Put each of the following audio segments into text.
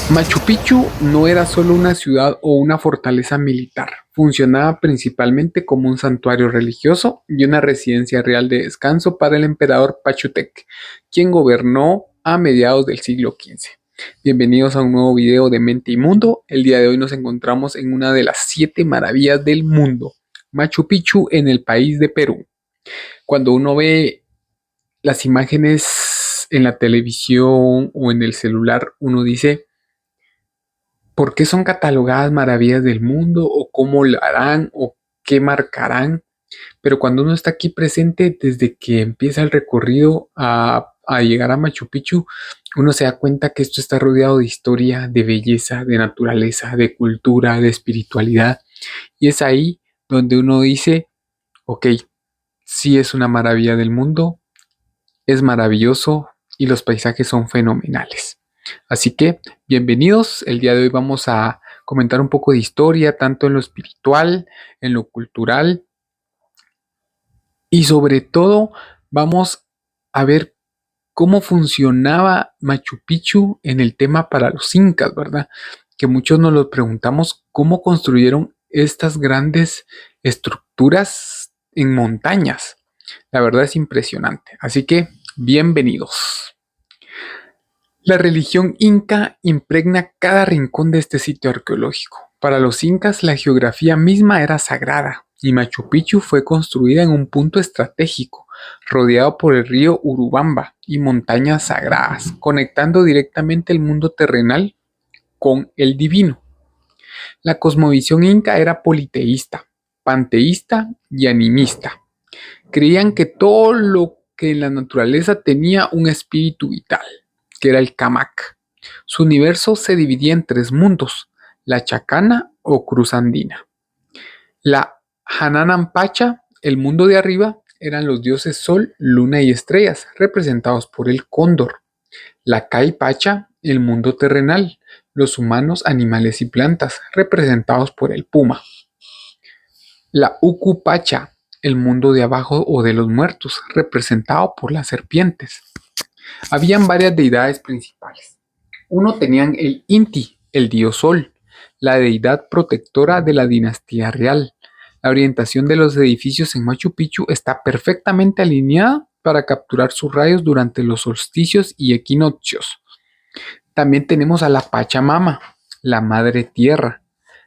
Machu Picchu no era solo una ciudad o una fortaleza militar, funcionaba principalmente como un santuario religioso y una residencia real de descanso para el emperador Pachutec, quien gobernó a mediados del siglo XV. Bienvenidos a un nuevo video de Mente y Mundo. El día de hoy nos encontramos en una de las 7 maravillas del mundo, Machu Picchu en el país de Perú. Cuando uno ve las imágenes en la televisión o en el celular, uno dice: ¿por qué son catalogadas maravillas del mundo? ¿O cómo lo harán? ¿O qué marcarán? Pero cuando uno está aquí presente, desde que empieza el recorrido a llegar a Machu Picchu, uno se da cuenta que esto está rodeado de historia, de belleza, de naturaleza, de cultura, de espiritualidad. Y es ahí donde uno dice: ok, sí es una maravilla del mundo, es maravilloso y los paisajes son fenomenales. Así que, bienvenidos. El día de hoy vamos a comentar un poco de historia, tanto en lo espiritual, en lo cultural y sobre todo vamos a ver cómo funcionaba Machu Picchu en el tema para los incas, ¿verdad? Que muchos nos lo preguntamos, cómo construyeron estas grandes estructuras en montañas. La verdad es impresionante. Así que, bienvenidos. La religión inca impregna cada rincón de este sitio arqueológico. Para los incas, la geografía misma era sagrada y Machu Picchu fue construida en un punto estratégico, rodeado por el río Urubamba y montañas sagradas, conectando directamente el mundo terrenal con el divino. La cosmovisión inca era politeísta, panteísta y animista. Creían que todo lo que en la naturaleza tenía un espíritu vital, que era el Kamak. Su universo se dividía en 3 mundos: la Chacana o Cruz Andina. La Hananampacha, el mundo de arriba, eran los dioses Sol, Luna y Estrellas, representados por el cóndor. La Caipacha, el mundo terrenal, los humanos, animales y plantas, representados por el puma. La Ucupacha, el mundo de abajo o de los muertos, representado por las serpientes. Habían varias deidades principales. Uno tenían el Inti, el dios Sol, la deidad protectora de la dinastía real. La orientación de los edificios en Machu Picchu está perfectamente alineada para capturar sus rayos durante los solsticios y equinoccios. También tenemos a la Pachamama, la madre tierra,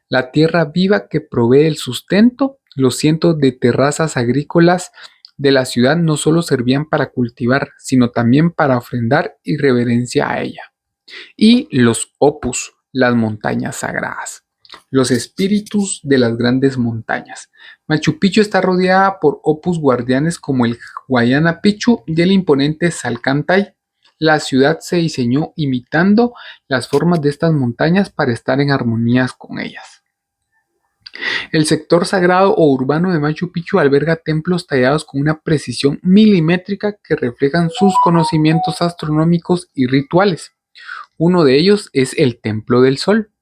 la tierra viva que provee el sustento. Los cientos de terrazas agrícolas de la ciudad no solo servían para cultivar, sino también para ofrendar y reverencia a ella. Y los opus, las montañas sagradas, los espíritus de las grandes montañas. Machu Picchu está rodeada por opus guardianes como el Huayna Picchu y el imponente Salcantay. La ciudad se diseñó imitando las formas de estas montañas para estar en armonía con ellas. El sector sagrado o urbano de Machu Picchu alberga templos tallados con una precisión milimétrica que reflejan sus conocimientos astronómicos y rituales. Uno de ellos es el Templo del Sol.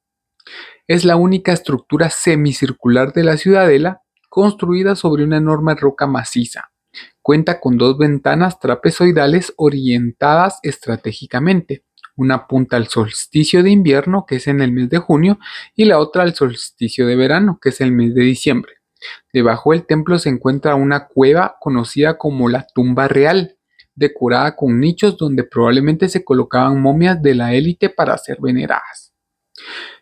Es la única estructura semicircular de la ciudadela, construida sobre una enorme roca maciza. Cuenta con 2 ventanas trapezoidales orientadas estratégicamente. Una punta al solsticio de invierno, que es en el mes de junio, y la otra al solsticio de verano, que es el mes de diciembre. Debajo del templo se encuentra una cueva conocida como la Tumba Real, decorada con nichos donde probablemente se colocaban momias de la élite para ser veneradas.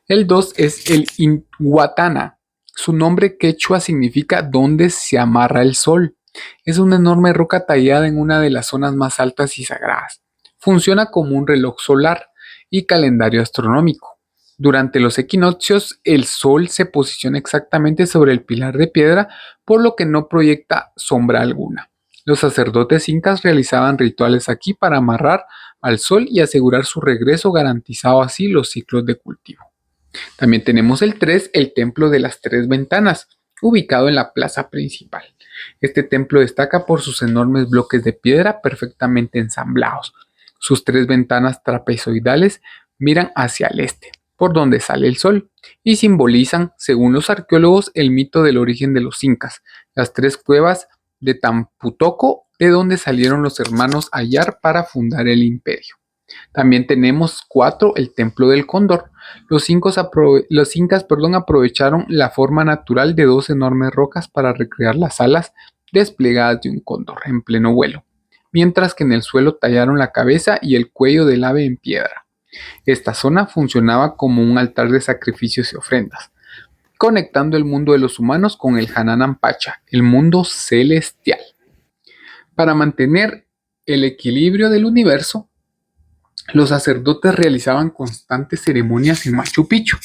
El 2 es el Inhuatana. Su nombre quechua significa donde se amarra el sol. Es una enorme roca tallada en una de las zonas más altas y sagradas. Funciona como un reloj solar y calendario astronómico. Durante los equinoccios, el sol se posiciona exactamente sobre el pilar de piedra, por lo que no proyecta sombra alguna. Los sacerdotes incas realizaban rituales aquí para amarrar al sol y asegurar su regreso, garantizando así los ciclos de cultivo. También tenemos el 3, el Templo de las 3 Ventanas, ubicado en la plaza principal. Este templo destaca por sus enormes bloques de piedra perfectamente ensamblados. Sus 3 ventanas trapezoidales miran hacia el este, por donde sale el sol, y simbolizan, según los arqueólogos, el mito del origen de los incas, las 3 cuevas de Tamputoco, de donde salieron los hermanos Ayar para fundar el imperio. También tenemos 4, el Templo del Cóndor. Los incas, aprovecharon la forma natural de 2 enormes rocas para recrear las alas desplegadas de un cóndor en pleno vuelo, mientras que en el suelo tallaron la cabeza y el cuello del ave en piedra. Esta zona funcionaba como un altar de sacrificios y ofrendas, conectando el mundo de los humanos con el Hananan Pacha, el mundo celestial. Para mantener el equilibrio del universo, los sacerdotes realizaban constantes ceremonias en Machu Picchu.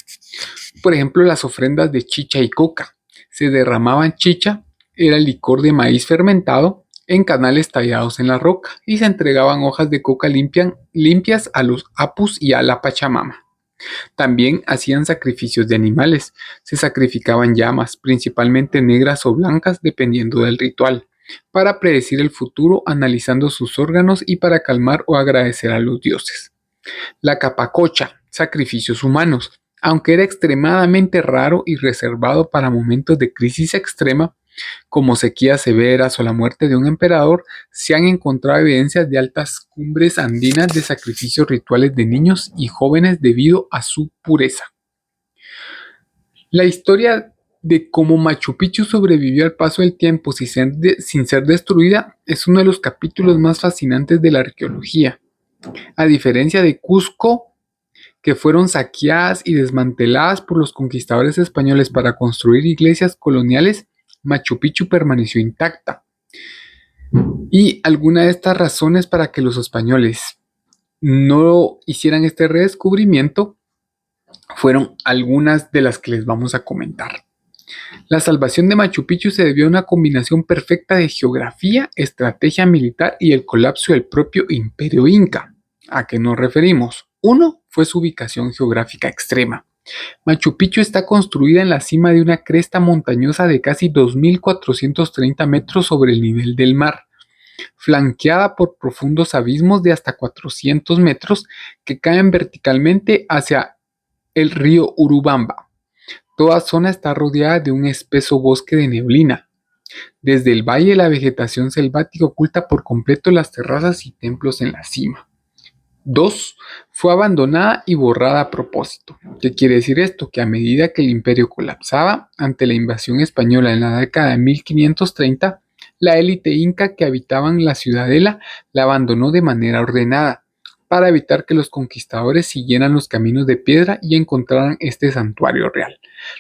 Por ejemplo, las ofrendas de chicha y coca. Se derramaban chicha, era el licor de maíz fermentado, en canales tallados en la roca, y se entregaban hojas de coca limpias a los apus y a la Pachamama. También hacían sacrificios de animales. Se sacrificaban llamas, principalmente negras o blancas, dependiendo del ritual, para predecir el futuro analizando sus órganos y para calmar o agradecer a los dioses. La capacocha, sacrificios humanos. Aunque era extremadamente raro y reservado para momentos de crisis extrema, como sequías severas o la muerte de un emperador, se han encontrado evidencias de altas cumbres andinas de sacrificios rituales de niños y jóvenes debido a su pureza. La historia de cómo Machu Picchu sobrevivió al paso del tiempo sin ser destruida es uno de los capítulos más fascinantes de la arqueología. A diferencia de Cusco, que fueron saqueadas y desmanteladas por los conquistadores españoles para construir iglesias coloniales, Machu Picchu permaneció intacta. Y alguna de estas razones para que los españoles no hicieran este redescubrimiento fueron algunas de las que les vamos a comentar. La salvación de Machu Picchu se debió a una combinación perfecta de geografía, estrategia militar y el colapso del propio imperio inca. ¿A qué nos referimos? Uno fue su ubicación geográfica extrema. Machu Picchu está construida en la cima de una cresta montañosa de casi 2.430 metros sobre el nivel del mar, flanqueada por profundos abismos de hasta 400 metros que caen verticalmente hacia el río Urubamba. Toda zona está rodeada de un espeso bosque de neblina. Desde el valle la vegetación selvática oculta por completo las terrazas y templos en la cima. 2. Fue abandonada y borrada a propósito. ¿Qué quiere decir esto? Que a medida que el imperio colapsaba ante la invasión española en la década de 1530, la élite inca que habitaba en la ciudadela la abandonó de manera ordenada, para evitar que los conquistadores siguieran los caminos de piedra y encontraran este santuario real.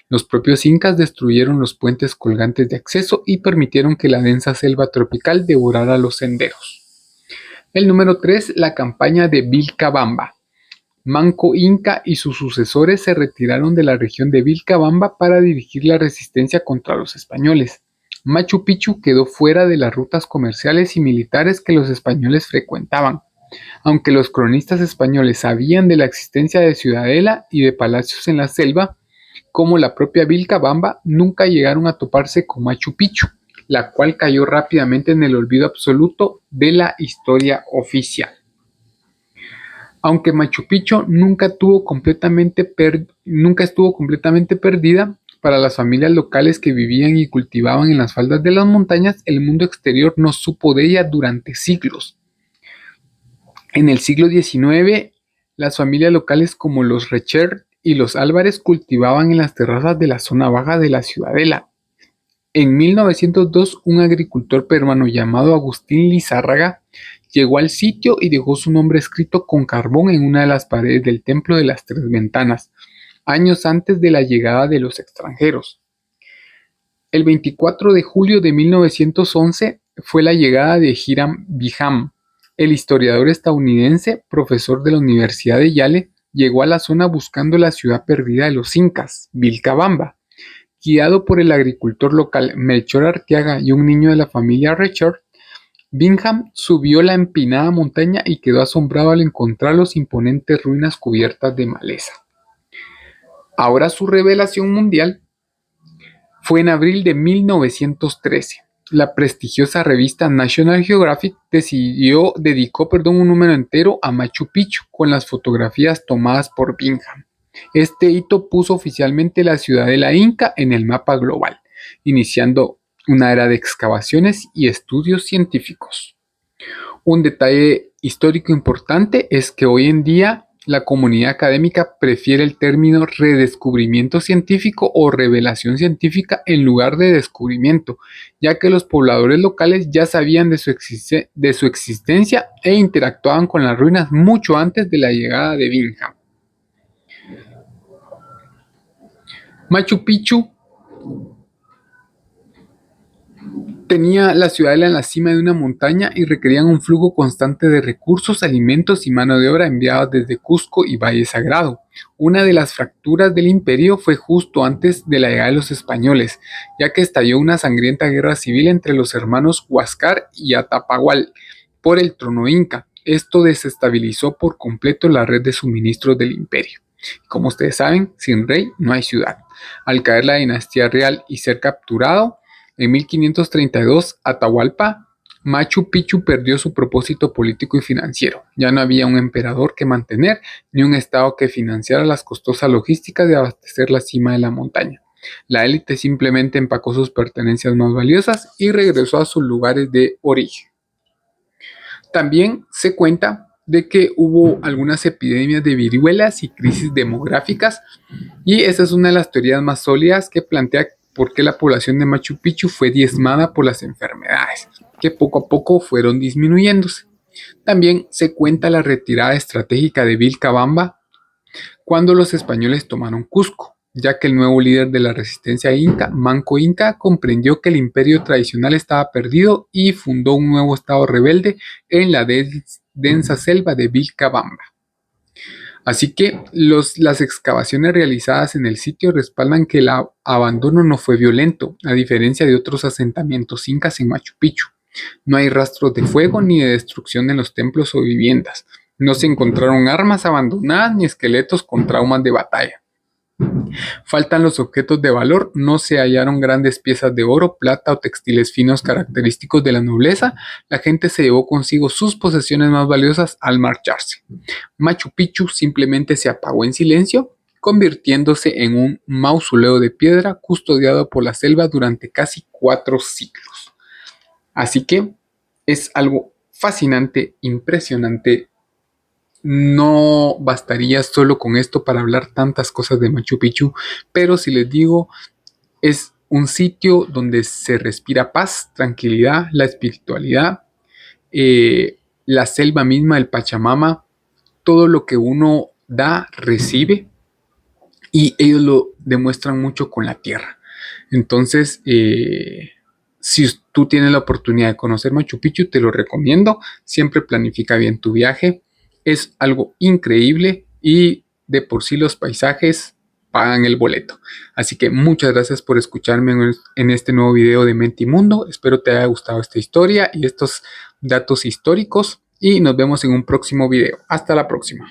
Los propios incas destruyeron los puentes colgantes de acceso y permitieron que la densa selva tropical devorara los senderos. El número 3, la campaña de Vilcabamba. Manco Inca y sus sucesores se retiraron de la región de Vilcabamba para dirigir la resistencia contra los españoles. Machu Picchu quedó fuera de las rutas comerciales y militares que los españoles frecuentaban. Aunque los cronistas españoles sabían de la existencia de ciudadela y de palacios en la selva, como la propia Vilcabamba, nunca llegaron a toparse con Machu Picchu, la cual cayó rápidamente en el olvido absoluto de la historia oficial. Aunque Machu Picchu nunca estuvo completamente perdida, para las familias locales que vivían y cultivaban en las faldas de las montañas, el mundo exterior no supo de ella durante siglos. En el siglo XIX, las familias locales como los Recher y los Álvarez cultivaban en las terrazas de la zona baja de la ciudadela. En 1902, un agricultor peruano llamado Agustín Lizárraga llegó al sitio y dejó su nombre escrito con carbón en una de las paredes del Templo de las Tres Ventanas, años antes de la llegada de los extranjeros. El 24 de julio de 1911 fue la llegada de Hiram Bingham. El historiador estadounidense, profesor de la Universidad de Yale, llegó a la zona buscando la ciudad perdida de los incas, Vilcabamba. Guiado por el agricultor local Melchor Arteaga y un niño de la familia Richard, Bingham subió la empinada montaña y quedó asombrado al encontrar las imponentes ruinas cubiertas de maleza. Ahora su revelación mundial fue en abril de 1913. La prestigiosa revista National Geographic dedicó un número entero a Machu Picchu con las fotografías tomadas por Bingham. Este hito puso oficialmente la ciudadela inca en el mapa global, iniciando una era de excavaciones y estudios científicos. Un detalle histórico importante es que hoy en día la comunidad académica prefiere el término redescubrimiento científico o revelación científica en lugar de descubrimiento, ya que los pobladores locales ya sabían de su existencia e interactuaban con las ruinas mucho antes de la llegada de Bingham. Machu Picchu tenía la ciudadela en la cima de una montaña y requerían un flujo constante de recursos, alimentos y mano de obra enviados desde Cusco y Valle Sagrado. Una de las fracturas del imperio fue justo antes de la llegada de los españoles, ya que estalló una sangrienta guerra civil entre los hermanos Huáscar y Atapahual por el trono inca. Esto desestabilizó por completo la red de suministros del imperio. Como ustedes saben, sin rey no hay ciudad. Al caer la dinastía real y ser capturado, en 1532, Atahualpa, Machu Picchu perdió su propósito político y financiero. Ya no había un emperador que mantener, ni un estado que financiara las costosas logísticas de abastecer la cima de la montaña. La élite simplemente empacó sus pertenencias más valiosas y regresó a sus lugares de origen. También se cuenta de que hubo algunas epidemias de viruelas y crisis demográficas, y esa es una de las teorías más sólidas que plantea por qué la población de Machu Picchu fue diezmada por las enfermedades, que poco a poco fueron disminuyéndose. También se cuenta la retirada estratégica de Vilcabamba cuando los españoles tomaron Cusco, ya que el nuevo líder de la resistencia inca, Manco Inca, comprendió que el imperio tradicional estaba perdido y fundó un nuevo estado rebelde en la densa selva de Vilcabamba. Así que las excavaciones realizadas en el sitio respaldan que el abandono no fue violento, a diferencia de otros asentamientos incas en Machu Picchu. No hay rastros de fuego ni de destrucción en los templos o viviendas. No se encontraron armas abandonadas ni esqueletos con traumas de batalla. Faltan los objetos de valor, no se hallaron grandes piezas de oro, plata o textiles finos característicos de la nobleza. La gente se llevó consigo sus posesiones más valiosas al marcharse. Machu Picchu simplemente se apagó en silencio, convirtiéndose en un mausoleo de piedra custodiado por la selva durante casi 4 siglos. Así que es algo fascinante, impresionante. No bastaría solo con esto para hablar tantas cosas de Machu Picchu, pero si les digo, es un sitio donde se respira paz, tranquilidad, la espiritualidad, la selva misma, el Pachamama, todo lo que uno da, recibe, y ellos lo demuestran mucho con la tierra. Entonces, si tú tienes la oportunidad de conocer Machu Picchu, te lo recomiendo. Siempre planifica bien tu viaje. Es algo increíble y de por sí los paisajes pagan el boleto. Así que muchas gracias por escucharme en este nuevo video de Mentimundo. Espero te haya gustado esta historia y estos datos históricos y nos vemos en un próximo video. Hasta la próxima.